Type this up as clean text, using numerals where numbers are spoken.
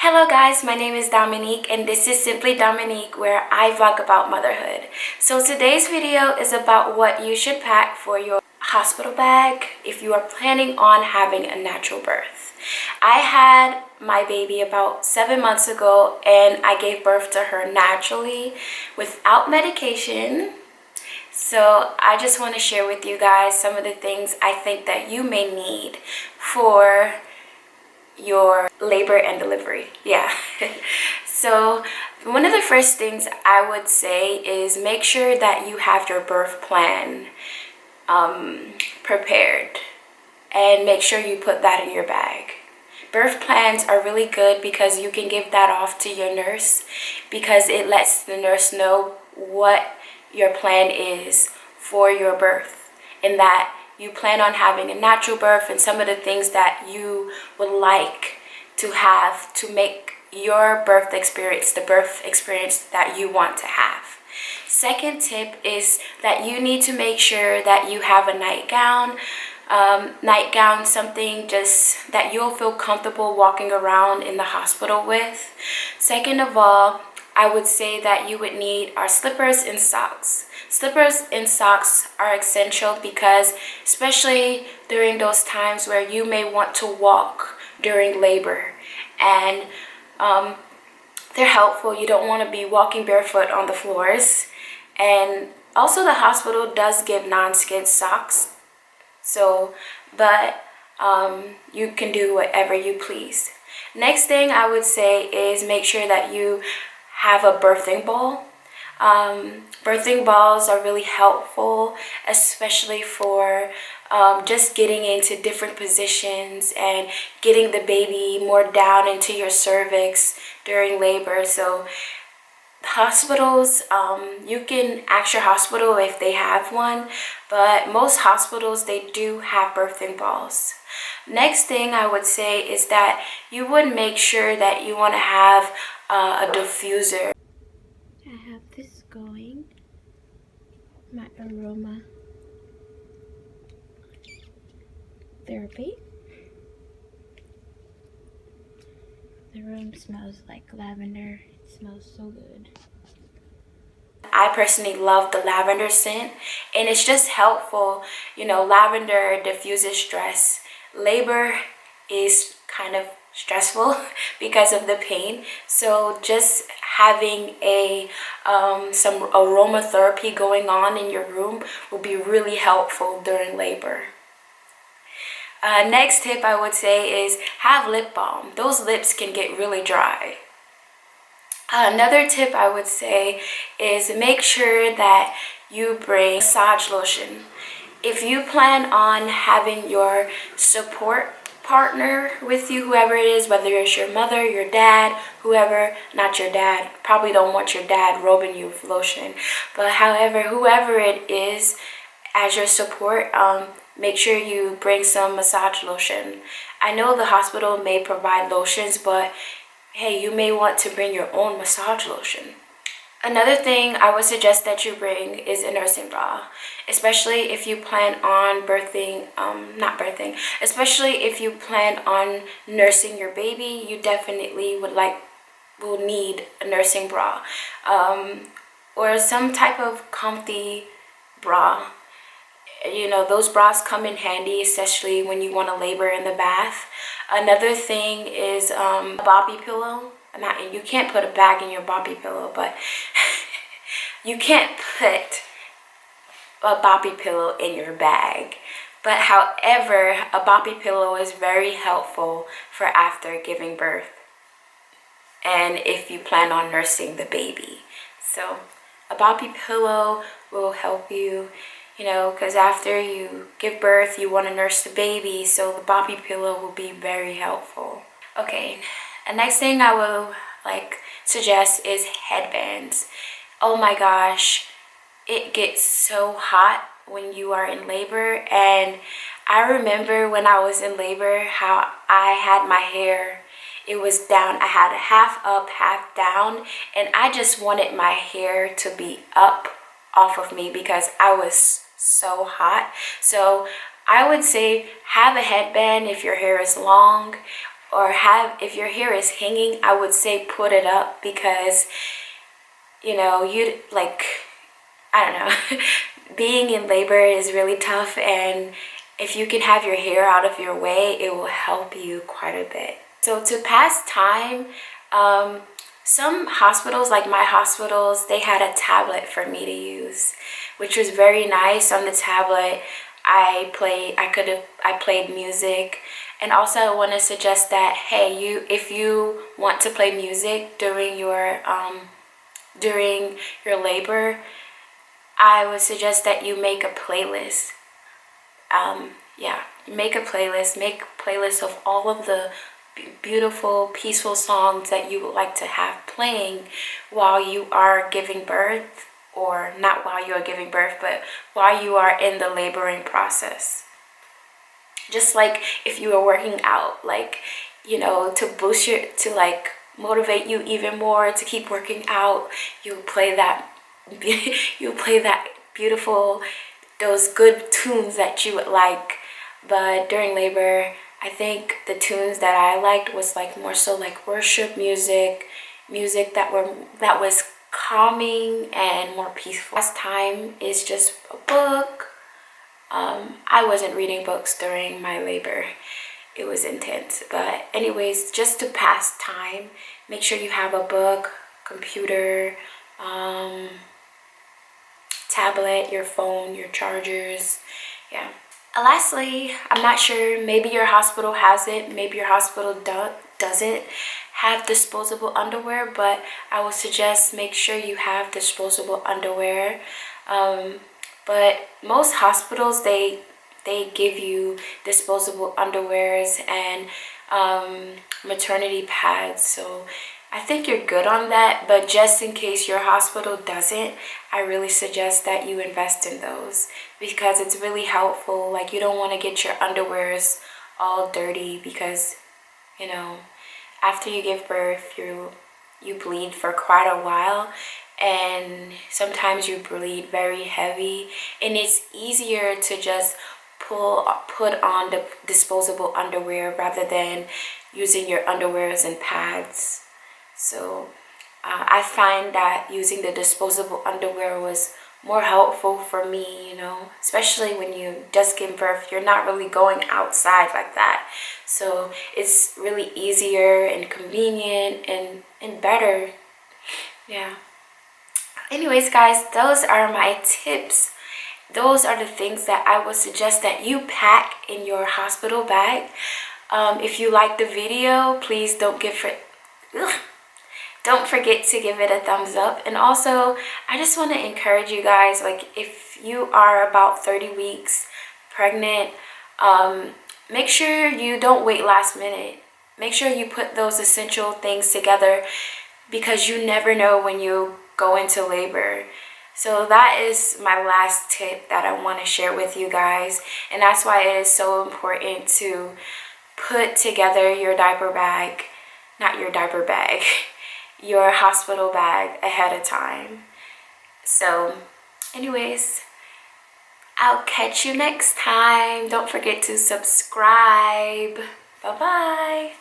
Hello guys, my name is Dominique and this is Simply Dominique where I vlog about motherhood. So today's video is about what you should pack for your hospital bag if you are planning on having a natural birth. I had my baby about 7 months ago and I gave birth to her naturally without medication. So I just want to share with you guys some of the things I think that you may need for your labor and delivery. So one of the first things I would say is make sure that you have your birth plan prepared and make sure you put that in your bag. Birth plans are really good because you can give that off to your nurse because it lets the nurse know what your plan is for your birth and that you plan on having a natural birth and some of the things that you would like to have to make your birth experience the birth experience that you want to have. Second tip is that you need to make sure that you have a nightgown. Nightgown, something just that you'll feel comfortable walking around in the hospital with. Second of all, I would say that you would need our slippers and socks. Slippers and socks are essential because especially during those times where you may want to walk during labor and they're helpful. You don't want to be walking barefoot on the floors. And also the hospital does give non-skid socks. But you can do whatever you please. Next thing I would say is make sure that you have a birthing ball. Birthing balls are really helpful, especially for just getting into different positions and getting the baby more down into your cervix during labor. So hospitals, you can ask your hospital if they have one, but most hospitals, they do have birthing balls. Next thing I would say is that you would make sure that you want to have a diffuser. I have this going, my aroma therapy. The room smells like lavender. It smells so good. I personally love the lavender scent and it's just helpful. You know, lavender diffuses stress. Labor is kind of stressful because of the pain, so just having some aromatherapy going on in your room will be really helpful during labor. Next tip I would say is have lip balm. Those lips can get really dry. Another tip I would say is make sure that you bring massage lotion. If you plan on having your support partner with you, whoever it is, whether it's your mother, your dad, whoever, not your dad, probably don't want your dad rubbing you with lotion, but however, whoever it is as your support, make sure you bring some massage lotion. I know the hospital may provide lotions, but hey, you may want to bring your own massage lotion. Another thing I would suggest that you bring is a nursing bra, especially if you plan on especially if you plan on nursing your baby, you definitely will need a nursing bra, or some type of comfy bra. You know, those bras come in handy, especially when you want to labor in the bath. Another thing is a boppy pillow. You can't put a bag in your boppy pillow, but you can't put a boppy pillow in your bag. But however, a boppy pillow is very helpful for after giving birth and if you plan on nursing the baby. So a boppy pillow will help you, you know, because after you give birth, you want to nurse the baby, so the boppy pillow will be very helpful. Okay, the next thing I will suggest is headbands. Oh my gosh, it gets so hot when you are in labor, and I remember when I was in labor how I had my hair, it was down. I had a half up, half down, and I just wanted my hair to be up off of me because I was so hot. So I would say have a headband if your hair is long, or if your hair is hanging, I would say put it up, because you like, I don't know, being in labor is really tough, and if you can have your hair out of your way, it will help you quite a bit. So to pass time, some hospitals, like my hospitals, they had a tablet for me to use, which was very nice. On the tablet, I played music. And also I want to suggest that, hey, if you want to play music during your labor, I would suggest that you make a playlist. Yeah, make a playlist. Make a playlist of all of the beautiful, peaceful songs that you would like to have playing while you are giving birth, or not while you are giving birth, but while you are in the laboring process. Just like if you were working out, like, to like motivate you even more to keep working out, you play that beautiful, those good tunes that you would like. But during labor, I think the tunes that I liked was like more so like worship music that was calming and more peaceful. Last time is just a book. I wasn't reading books during my labor. It was intense. But anyways, just to pass time, make sure you have a book, computer, tablet, your phone, your chargers. Yeah. Lastly, I'm not sure, maybe your hospital has it, maybe your hospital doesn't have disposable underwear, but I would suggest make sure you have disposable underwear. But most hospitals, they give you disposable underwears and maternity pads, so I think you're good on that. But just in case your hospital doesn't, I really suggest that you invest in those, because it's really helpful. Like, you don't want to get your underwears all dirty, because after you give birth, you bleed for quite a while, and sometimes you bleed very heavy, and it's easier to just put on the disposable underwear rather than using your underwears and pads. So I find that using the disposable underwear was more helpful for me, especially when you just give birth. You're not really going outside like that. So it's really easier and convenient and better. Yeah. Anyways, guys, those are my tips. Those are the things that I would suggest that you pack in your hospital bag. If you like the video, please don't forget to give it a thumbs up. And also, I just want to encourage you guys, like, if you are about 30 weeks pregnant, make sure you don't wait last minute. Make sure you put those essential things together, because you never know when you go into labor. So that is my last tip that I want to share with you guys. And that's why it is so important to put together your diaper bag, not your diaper bag, your hospital bag ahead of time. So anyways, I'll catch you next time. Don't forget to subscribe. Bye-bye.